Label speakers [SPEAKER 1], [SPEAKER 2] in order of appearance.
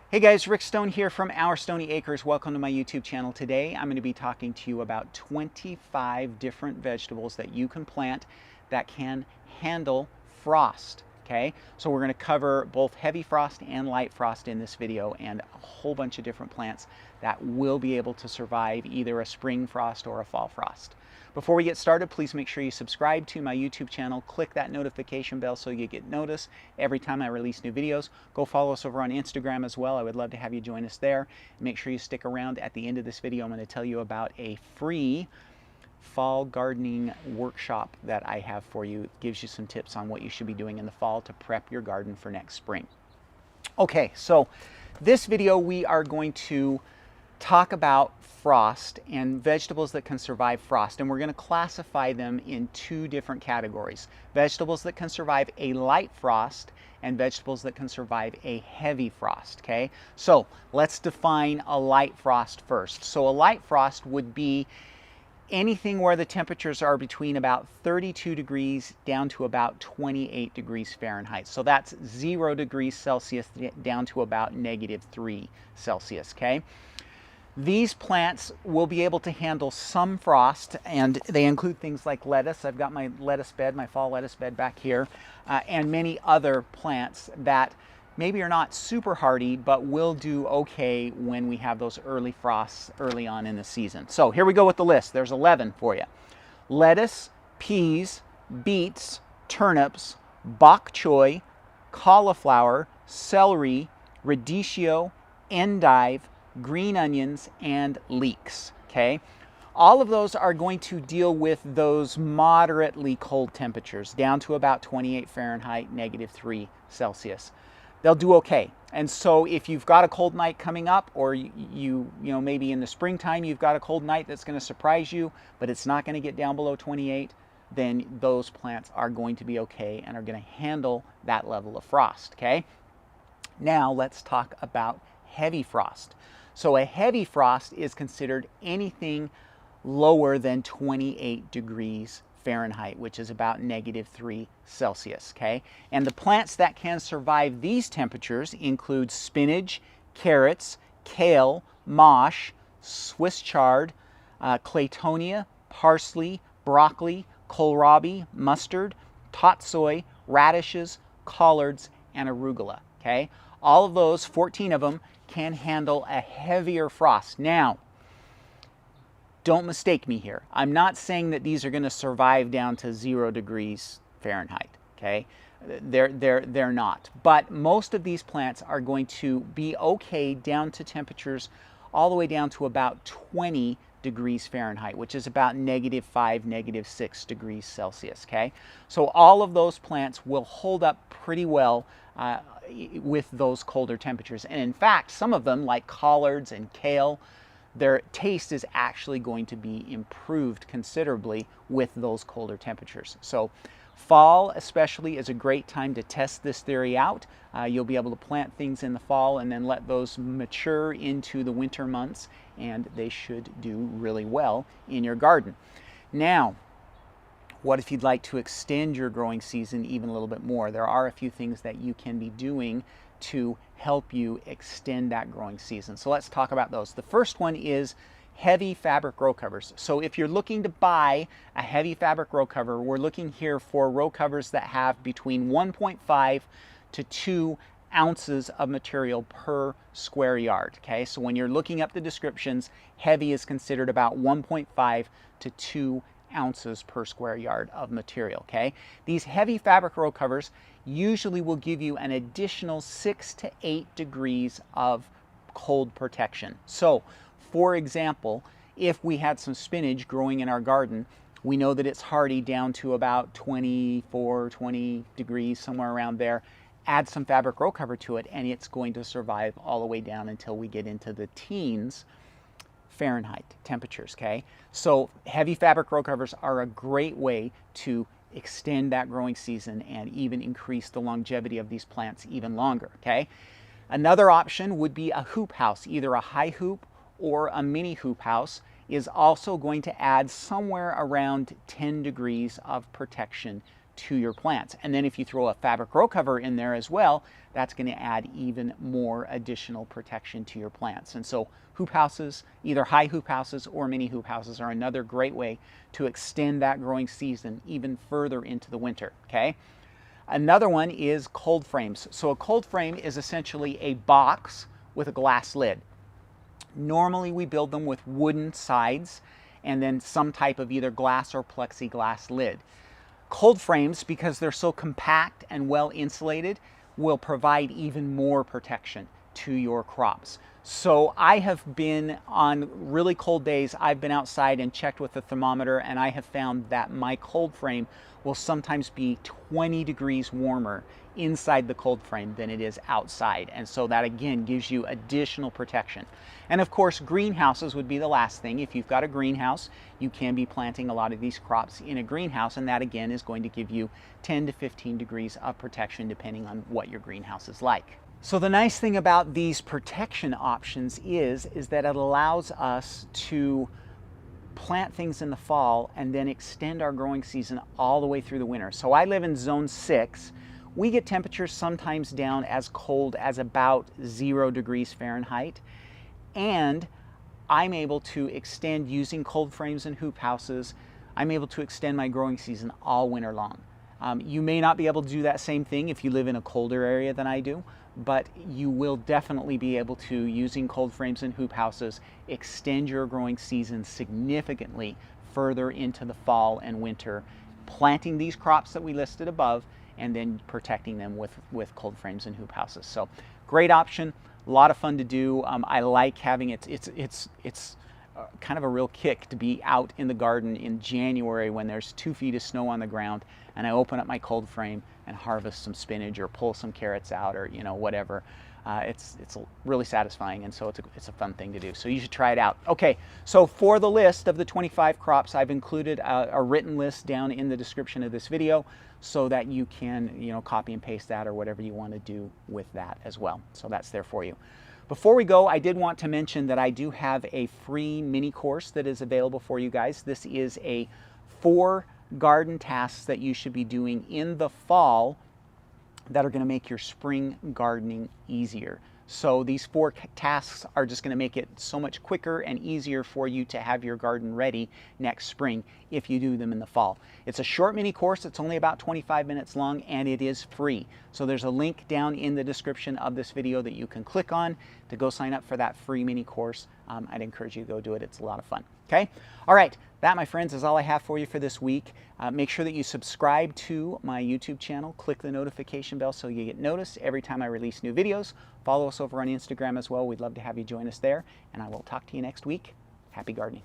[SPEAKER 1] Hey guys, Rick Stone here from Our Stony Acres. Welcome to my YouTube channel. Today I'm going to be talking to you about 25 different vegetables that you can plant that can handle frost. Okay, so we're going to cover both heavy frost and light frost in this video, and a whole bunch of different plants that will be able to survive either a spring frost or a fall frost. Before we get started, please make sure you subscribe to my YouTube channel. Click that notification bell so you get notice every time I release new videos. Go follow us over on Instagram as well. I would love to have you join us there. Make sure you stick around. At the end of this video, I'm going to tell you about a free fall gardening workshop that I have for you. It gives you some tips on what you should be doing in the fall to prep your garden for next spring. Okay, so this video we are going to talk about frost and vegetables that can survive frost, and we're going to classify them in two different categories: vegetables that can survive a light frost and vegetables that can survive a heavy frost. Okay, so let's define a light frost first. So a light frost would be anything where the temperatures are between about 32 degrees down to about 28 degrees Fahrenheit. So that's 0 degrees Celsius down to about -3 Celsius. Okay, these plants will be able to handle some frost, and they include things like lettuce. I've got my lettuce bed, my fall lettuce bed back here, and many other plants that maybe are not super hardy, but will do okay when we have those early frosts early on in the season. So here we go with the list. There's 11 for you: lettuce, peas, beets, turnips, bok choy, cauliflower, celery, radicchio, endive, green onions, and leeks. Okay, all of those are going to deal with those moderately cold temperatures down to about 28 Fahrenheit, -3 Celsius. They'll do okay. And so if you've got a cold night coming up, or you know, maybe in the springtime you've got a cold night that's going to surprise you, but it's not going to get down below 28, then those plants are going to be okay and are going to handle that level of frost. Okay, now let's talk about heavy frost. So a heavy frost is considered anything lower than 28 degrees Fahrenheit, which is about -3 Celsius. Okay, and the plants that can survive these temperatures include spinach, carrots, kale, mache, Swiss chard, Claytonia, parsley, broccoli, kohlrabi, mustard, Totsoy, radishes, collards, and arugula. Okay, all of those, 14 of them, can handle a heavier frost. Now, don't mistake me here. I'm not saying that these are going to survive down to 0 degrees Fahrenheit. Okay, they're not. But most of these plants are going to be okay down to temperatures all the way down to about 20 degrees Fahrenheit, which is about -5, -6 degrees Celsius. Okay, so all of those plants will hold up pretty well with those colder temperatures. And in fact, some of them, like collards and kale, their taste is actually going to be improved considerably with those colder temperatures. So fall especially is a great time to test this theory out. You'll be able to plant things in the fall and then let those mature into the winter months, and they should do really well in your garden. Now, what if you'd like to extend your growing season even a little bit more? There are a few things that you can be doing to help you extend that growing season. So let's talk about those. The first one is heavy fabric row covers. So if you're looking to buy a heavy fabric row cover, we're looking here for row covers that have between 1.5 to 2 ounces of material per square yard. Okay, so when you're looking up the descriptions, heavy is considered about 1.5 to 2 ounces per square yard of material. Okay, these heavy fabric row covers usually will give you an additional 6 to 8 degrees of cold protection. So for example, if we had some spinach growing in our garden, we know that it's hardy down to about 24, 20 degrees, somewhere around there. Add some fabric row cover to it, and it's going to survive all the way down until we get into the teens Fahrenheit temperatures. Okay, so heavy fabric row covers are a great way to extend that growing season and even increase the longevity of these plants even longer. Okay, another option would be a hoop house. Either a high hoop or a mini hoop house is also going to add somewhere around 10 degrees of protection to your plants. And then if you throw a fabric grow cover in there as well, that's going to add even more additional protection to your plants. And so hoop houses, either high hoop houses or mini hoop houses, are another great way to extend that growing season even further into the winter, okay? Another one is cold frames. So a cold frame is essentially a box with a glass lid. Normally we build them with wooden sides and then some type of either glass or plexiglass lid. Cold frames, because they're so compact and well insulated, will provide even more protection to your crops. So I have been on really cold days, I've been outside and checked with the thermometer, and I have found that my cold frame will sometimes be 20 degrees warmer inside the cold frame than it is outside. And so that again gives you additional protection. And of course, greenhouses would be the last thing. If you've got a greenhouse, you can be planting a lot of these crops in a greenhouse, and that again is going to give you 10 to 15 degrees of protection depending on what your greenhouse is like. So the nice thing about these protection options is that it allows us to plant things in the fall and then extend our growing season all the way through the winter. So I live in zone 6. We get temperatures sometimes down as cold as about 0 degrees Fahrenheit. And I'm able to extend, using cold frames and hoop houses, I'm able to extend my growing season all winter long. You may not be able to do that same thing if you live in a colder area than I do, but you will definitely be able to, using cold frames and hoop houses, extend your growing season significantly further into the fall and winter, planting these crops that we listed above and then protecting them with cold frames and hoop houses. So great option, a lot of fun to do. I like having it. It's kind of a real kick to be out in the garden in January when there's 2 feet of snow on the ground and I open up my cold frame and harvest some spinach or pull some carrots out, or whatever. It's really satisfying, and so it's a fun thing to do. So you should try it out. Okay, so for the list of the 25 crops, I've included a written list down in the description of this video so that you can copy and paste that or whatever you want to do with that as well. So that's there for you. Before we go, I did want to mention that I do have a free mini course that is available for you guys. This is a 4 garden tasks that you should be doing in the fall that are going to make your spring gardening easier. So these 4 tasks are just going to make it so much quicker and easier for you to have your garden ready next spring if you do them in the fall. It's a short mini course. It's only about 25 minutes long and it is free. So there's a link down in the description of this video that you can click on to go sign up for that free mini course. I'd encourage you to go do it. It's a lot of fun. Okay? All right. That, my friends, is all I have for you for this week. Make sure that you subscribe to my YouTube channel. Click the notification bell so you get noticed every time I release new videos. Follow us over on Instagram as well. We'd love to have you join us there. And I will talk to you next week. Happy gardening.